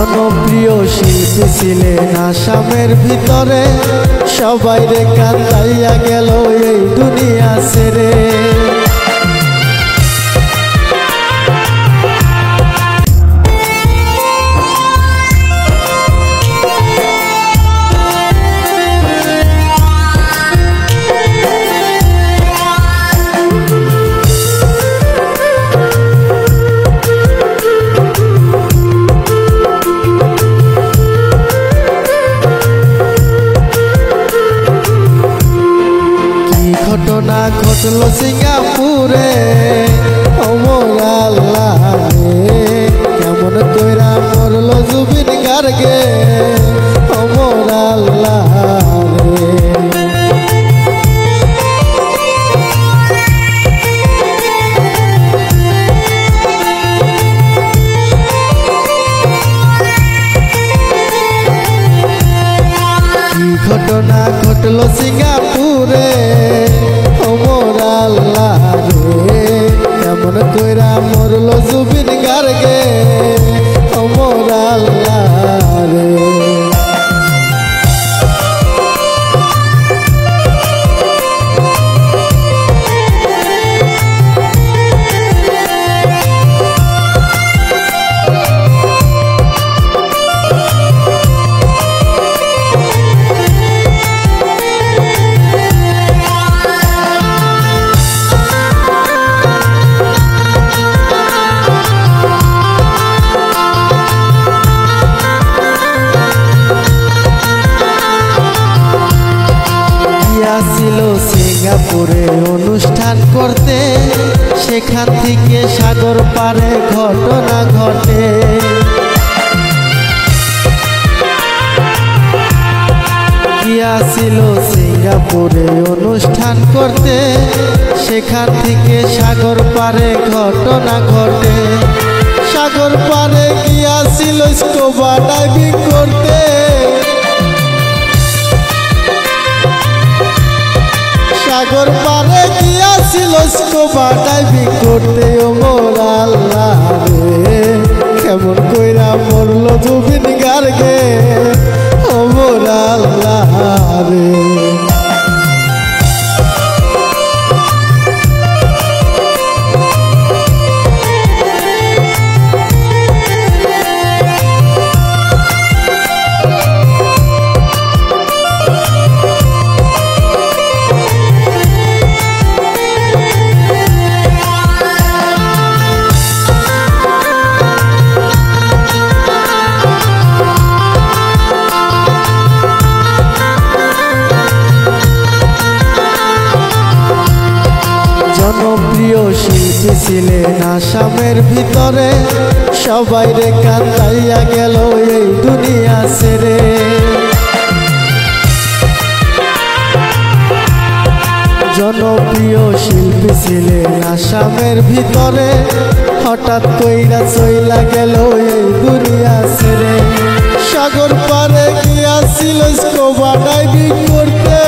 জনপ্রিয় শিল্পী ছিলেন আসামের ভিতরে, সবাই রে কান্দাইয়া গেল এই দুনিয়া ছেড়ে। ঘটনা ঘটলো সিঙ্গাপুরে, ও মোর আল্লাহ রে, কেমন কইরা মরলো জুবিন গার্গে, ও মোর আল্লাহ রে। কি ঘটনা ঘটলো সিঙ্গাপুরে, ও মোর আল্লাহ রে, কেমন কইরা মরলো জুবিন গার্গে, ও মোর আল্লাহ রে। ছিল সিঙ্গাপুরে অনুষ্ঠান করতে, সেখান থেকে সাগর পারে ঘটনা ঘটে। গিয়াছিল সিঙ্গাপুরে অনুষ্ঠান করতে, সেখান থেকে সাগর পারে ঘটনা ঘটে। সাগর পারে গিয়াছিল স্কুবা ডাইভিং করতে, সাগর পারে গিয়াছিল স্কুবা ডাইভিং করতে, ও মোর আল্লাহ রে, কেমন কইরা মরলো জুবিন গার্গে, ও মোর আল্লাহ রে। জনপ্রিয় শিল্পী ছিলেন আসামের ভিতরে, সবাই রে কান্দাইয়া গেল এই দুনিয়া ছেড়ে। জনপ্রিয় শিল্পী ছিলেন আসামের ভিতরে, হঠাৎ কইরা চইলা গেল এই দুনিয়া ছেড়ে। সাগর পারে গিয়াছিল স্কুবা ডাইভিং করতে,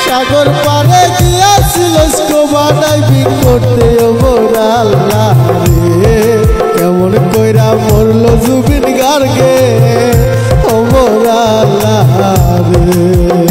সাগর পারে গিয়াছিল স্কুবা ডাইভিং করতে, ও মোর আল্লাহ রে, কেমন কইরা মরলো জুবিন গার্গে, ও মোর আল্লাহ রে।